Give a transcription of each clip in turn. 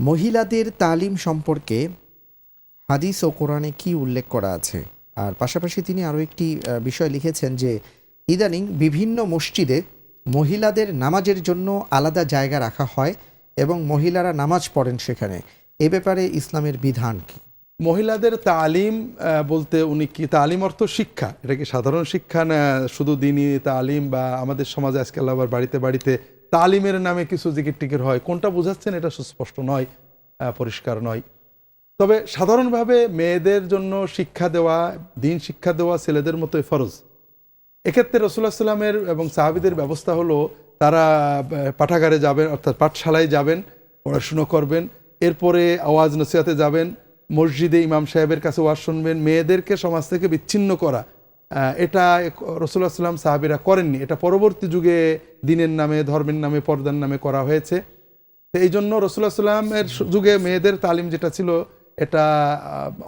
মহিলাদের তালিম সম্পর্কে হাদিস ও কোরআনে কি উল্লেখ করা আছে? আর পাশাপাশি তিনি আরও একটি বিষয় লিখেছেন যে ইদানিং বিভিন্ন মসজিদে মহিলাদের নামাজের জন্য আলাদা জায়গা রাখা হয় এবং মহিলারা নামাজ পড়েন সেখানে। এ ব্যাপারে ইসলামের বিধান কি? মহিলাদের তালিম বলতে উনি কি, তালিম অর্থ শিক্ষা, এটা কি সাধারণ শিক্ষা না শুধু দিনই তালিম, বা আমাদের সমাজে আজকাল আবার বাড়িতে বাড়িতে তালিমের নামে কিছু জিকির টিকির হয়, কোনটা বোঝাচ্ছেন এটা সুস্পষ্ট নয়, পরিষ্কার নয়। তবে সাধারণভাবে মেয়েদের জন্য শিক্ষা দেওয়া, দিন শিক্ষা দেওয়া ছেলেদের মতোই ফরজ। এক্ষেত্রে রাসূলুল্লাহ সাল্লামের এবং সাহাবীদের ব্যবস্থা হলো তারা পাঠাগারে যাবেন, অর্থাৎ পাঠশালায় যাবেন, পড়াশুনো করবেন, এরপরে আওয়াজ নসিহতে যাবেন, মসজিদে ইমাম সাহেবের কাছে ওয়াজ শুনবেন। মেয়েদেরকে সমাজ থেকে বিচ্ছিন্ন করা, এটা রাসূলুল্লাহ সাল্লাম সাহাবীরা করেননি। এটা পরবর্তী যুগে দিনের নামে, ধর্মের নামে, পর্দার নামে করা হয়েছে। এই জন্য রাসূলুল্লাহ সাল্লামের যুগে মেয়েদের তালিম যেটা ছিল, এটা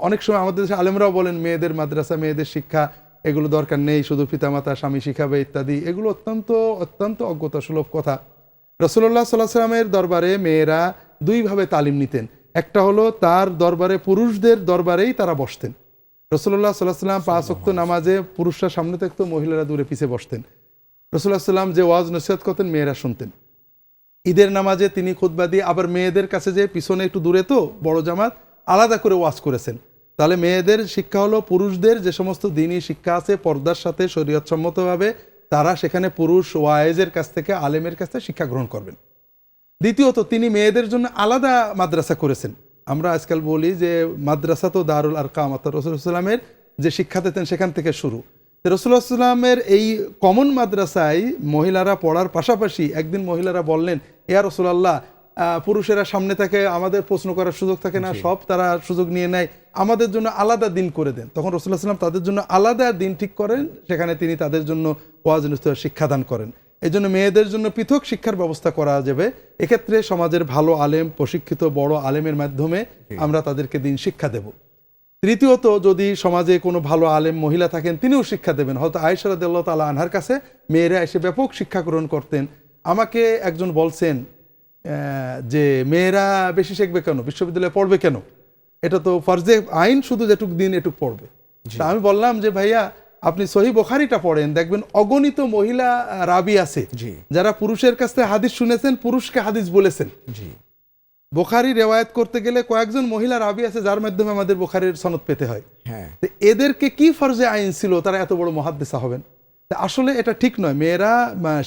অনেক সময় আমাদের দেশে আলেমরাও বলেন মেয়েদের মাদ্রাসা, মেয়েদের শিক্ষা, এগুলো দরকার নেই, শুধু পিতামাতা স্বামী শিখাবে ইত্যাদি। এগুলো অত্যন্ত অত্যন্ত অজ্ঞতাসুলভ কথা। রাসূলুল্লাহ সাল্লাল্লাহু আলাইহি ওয়াসাল্লামের দরবারে মেয়েরা দুইভাবে তালিম নিতেন। একটা হলো তার দরবারে, পুরুষদের দরবারেই তারা বসতেন। রাসূলুল্লাহ সাল্লাল্লাহু আলাইহি ওয়াসাল্লাম 5 ওয়াক্ত নামাজে পুরুষরা সামনে থাকতো, মহিলারা দূরে পিছিয়ে বসতেন। রাসূলুল্লাহ সাল্লাম যে ওয়াজ নসিহত করতেন মেয়েরা শুনতেন। ঈদের নামাজে তিনি খুতবা দিয়ে আবার মেয়েদের কাছে যে পিছনে একটু দূরে তো বড় জামাত, আলাদা করে ওয়াজ করেছেন। তাহলে মেয়েদের শিক্ষা হলো পুরুষদের যে সমস্ত দ্বীনি শিক্ষা আছে পর্দার সাথে শরীয়তসম্মতভাবে, তারা সেখানে পুরুষ ওয়াইজের কাছ থেকে, আলেমের কাছ থেকে শিক্ষা গ্রহণ করবেন। দ্বিতীয়ত তিনি মেয়েদের জন্য আলাদা মাদ্রাসা করেছেন। আমরা আজকাল বলি যে মাদ্রাসা তো দারুল আরকাম, অর্থাৎ রাসূলুল্লাহ সাল্লামের যে শিক্ষা দিতেন সেখান থেকে শুরু। রাসূলুল্লাহ সাল্লামের এই কমন মাদ্রাসায় মহিলারা পড়ার পাশাপাশি একদিন মহিলারা বললেন, ইয়া রাসূলুল্লাহ, পুরুষেরা সামনে থাকে, আমাদের প্রশ্ন করার সুযোগ থাকে না, সব তারা সুযোগ নিয়ে নেয়, আমাদের জন্য আলাদা দিন করে দেন। তখন রাসূলুল্লাহ সাল্লাম তাদের জন্য আলাদা দিন ঠিক করেন, সেখানে তিনি তাদের জন্য ওয়াজ নসিহত শিক্ষাদান করেন। এই জন্য মেয়েদের জন্য পৃথক শিক্ষার ব্যবস্থা করা যাবে। এক্ষেত্রে সমাজের ভালো আলেম, প্রশিক্ষিত বড় আলেমের মাধ্যমে আমরা তাদেরকে দিন শিক্ষা দেব। তৃতীয়ত, যদি সমাজে কোনো ভালো আলেম মহিলা থাকেন তিনিও শিক্ষা দেবেন। হয়তো আয়েশা রাদিয়াল্লাহু তাআলা আনহার কাছে মেয়েরা এসে ব্যাপক শিক্ষা গ্রহণ করতেন। আমাকে একজন বলছেন যে মেয়েরা বেশি শিখবে কেন, বিশ্ববিদ্যালয়ে পড়বে কেন, এটা তো ফরজে আইন, শুধু যেটুক দিন এটুক পড়বে। তা আমি বললাম যে ভাইয়া, আপনি সহিহ বুখারীটা পড়েন, দেখবেন অগণিত মহিলা রাবি আছে যারা পুরুষের কাছ থেকে হাদিস শুনেছেন, পুরুষকে হাদিস বলেছেন। বুখারী রেওয়ায়াত করতে গেলে কয়েকজন মহিলা রাবি আছে যার মাধ্যমে আমাদের বুখারীর সনদ পেতে হয়। এদেরকে কি ফরজে আইন ছিল তারা এত বড় মুহাদ্দিস হবেন? আসলে এটা ঠিক নয়। মেয়েরা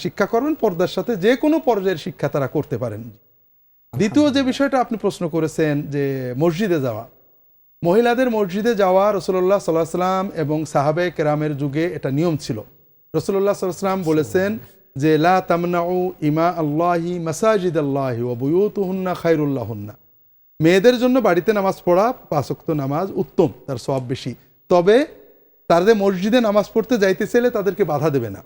শিক্ষা করবেন, পর্দার সাথে যে কোনো পর্যায়ের শিক্ষা তারা করতে পারেন। দ্বিতীয় যে বিষয়টা আপনি প্রশ্ন করেছেন যে মসজিদে যাওয়া, মহিলাদের মসজিদে যাওয়া রাসূলুল্লাহ সাল্লাল্লাহু আলাইহি ওয়াসাল্লাম এবং সাহাবায়ে কেরামের যুগে এটা নিয়ম ছিল। রাসূলুল্লাহ সাল্লাল্লাহু আলাইহি ওয়াসাল্লাম বলেছেন যে লা তামনাউ ইমা আল্লাহি মাসাজিদাল্লাহি ওয়া বুয়ুতুহুন্না খায়রুল লাহুন্না। মেয়েদের জন্য বাড়িতে নামাজ পড়া, 5 ওয়াক্ত নামাজ উত্তম, তার সওয়াব বেশি। তবে তাদের মসজিদে নামাজ পড়তে যাইতে চাইলে তাদেরকে বাধা দেবে না।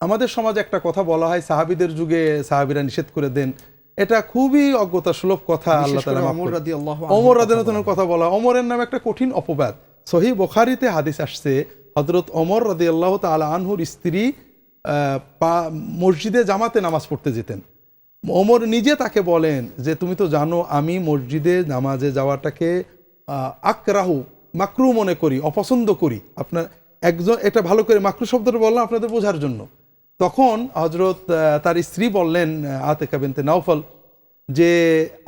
আমাদের সমাজে একটা কথা বলা হয়, সাহাবীদের যুগে সাহাবীরা নিষেধ করে দেন, এটা খুবই অজ্ঞতাসুলভ কথা। আল্লাহ তাআলা ওমর রাদিয়াল্লাহু আনহুর কথা বলা, ওমরের নামে একটা কঠিন অপবাদ। সহিহ বুখারীতে হাদিস আসছে, হযরত ওমর রাদিয়াল্লাহু তাআলা আনহুর স্ত্রী মসজিদে জামাতে নামাজ পড়তে যেতেন। ওমর নিজে তাকে বলেন যে তুমি তো জানো আমি মসজিদে নামাজে যাওয়াটাকে আকরাহু, মাকরু মনে করি, অপছন্দ করি। আপনার একজন, এটা ভালো করে মাকরু শব্দটা বললাম আপনাদের বোঝার জন্য। তখন হযরত তার স্ত্রী বললেন, আতিকা বিনতে নাওফল, যে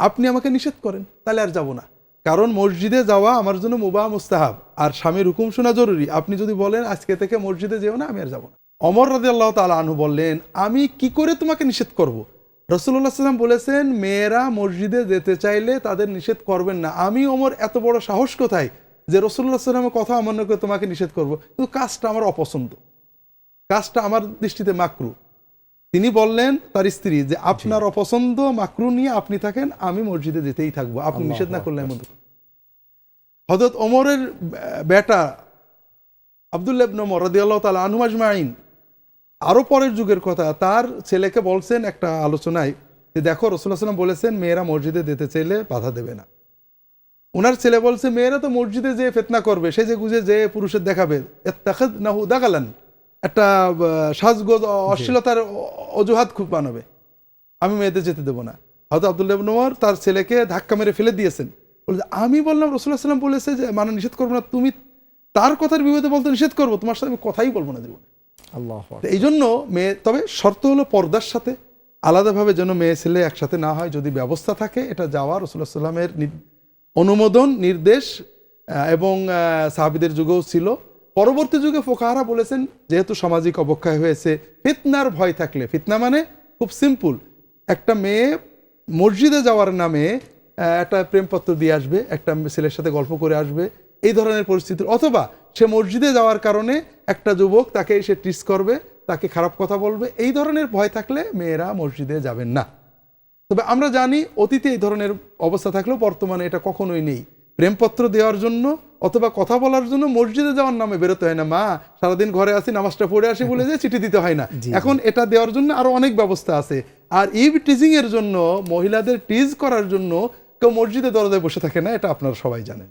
আপনি আমাকে নিষেধ করেন, তাহলে আর যাব না। কারণ মসজিদে যাওয়া আমার জন্য মুবাহ, মুস্তাহাব, আর স্বামীর হুকুম শোনা জরুরি। আপনি যদি বলেন আজকে থেকে মসজিদে যেও না, আমি আর যাব না। ওমর রাদিয়াল্লাহু তাআলা আনহু বললেন, আমি কি করে তোমাকে নিষেধ করব? রাসূলুল্লাহ সাল্লাল্লাহু আলাইহি ওয়াসাল্লাম বলেছেন মেয়েরা মসজিদে যেতে চাইলে তাদের নিষেধ করবেন না। আমি ওমর এত বড় সাহস কোথায় যে রাসূলুল্লাহ সাল্লাল্লাহু আলাইহি ওয়াসাল্লামের কথা অমান্য করে তোমাকে নিষেধ করব? কিন্তু কাজটা আমার অপছন্দ, কাজটা আমার দৃষ্টিতে মাকরু। তিনি বললেন তার স্ত্রী যে আপনার অপছন্দ মাকরু নিয়ে আপনি থাকেন, আমি মসজিদে যেতেই থাকবো, আপনি নিষেধ না করলে। এমন হযরত ওমরের বেটা আব্দুল্লাহ ইবনে ওমর রাদিয়াল্লাহু তাআলা আনহু আজমাইন, আরো পরের যুগের কথা, তার ছেলেকে বলছেন একটা আলোচনায় যে দেখো রাসূলুল্লাহ সাল্লাল্লাহু আলাইহি ওয়াসাল্লাম বলেছেন মেয়েরা মসজিদে যেতে চাইলে বাধা দেবে না। ওনার ছেলে বলছে মেয়েরা তো মসজিদে যে ফিতনা করবে, সে যে গুজে যে পুরুষের দেখাবে, ইত্তাখাযনাহু দাগালান, একটা সাজগোজ অশ্লীলতার অজুহাত খুব বানাবে, আমি মেয়েদের যেতে দেবো না। হয়তো আব্দুল্লাহ ইবনে ওমর তার ছেলেকে ধাক্কা মেরে ফেলে দিয়েছেন, বলে আমি বললাম রাসূলুল্লাহ সাল্লাম বলেছে যে মানে নিষেধ করবো না, তুমি তার কথার বিরুদ্ধে বলতে নিষেধ করবো, তোমার সাথে আমি কথাই বলবো না জীবনে। আল্লাহ তো এই জন্য মেয়ে, তবে শর্ত হলো পর্দার সাথে, আলাদাভাবে যেন মেয়ে ছেলে একসাথে না হয়। যদি ব্যবস্থা থাকে এটা যাওয়া রাসূলুল্লাহ সাল্লামের অনুমোদন, নির্দেশ এবং সাহাবীদের যুগেও ছিল। পরবর্তী যুগে ফুকাহারা বলেছেন যেহেতু সামাজিক অবক্ষয় হয়েছে, ফিতনার ভয় থাকলে, ফিতনা মানে খুব সিম্পল, একটা মেয়ে মসজিদে যাওয়ার নামে একটা প্রেমপত্র দিয়ে আসবে, একটা ছেলের সাথে গল্প করে আসবে, এই ধরনের পরিস্থিতি, অথবা সে মসজিদে যাওয়ার কারণে একটা যুবক তাকে এসে টিস করবে, তাকে খারাপ কথা বলবে, এই ধরনের ভয় থাকলে মেয়েরা মসজিদে যাবেন না। তবে আমরা জানি অতীতে এই ধরনের অবস্থা থাকলেও বর্তমানে এটা কখনোই নেই। প্রেমপত্র দেওয়ার জন্য অথবা কথা বলার জন্য মসজিদে যাওয়ার নামে বেরোতে হয় না, মা সারাদিন ঘরে আসি নামাজটা পড়ে আসি বলে যে চিঠি দিতে হয় না। এখন এটা দেওয়ার জন্য আরো অনেক ব্যবস্থা আছে। আর ইভ টিজিং এর জন্য, মহিলাদের টিজ করার জন্য কেউ মসজিদে দরজায় বসে থাকে না, এটা আপনারা সবাই জানেন।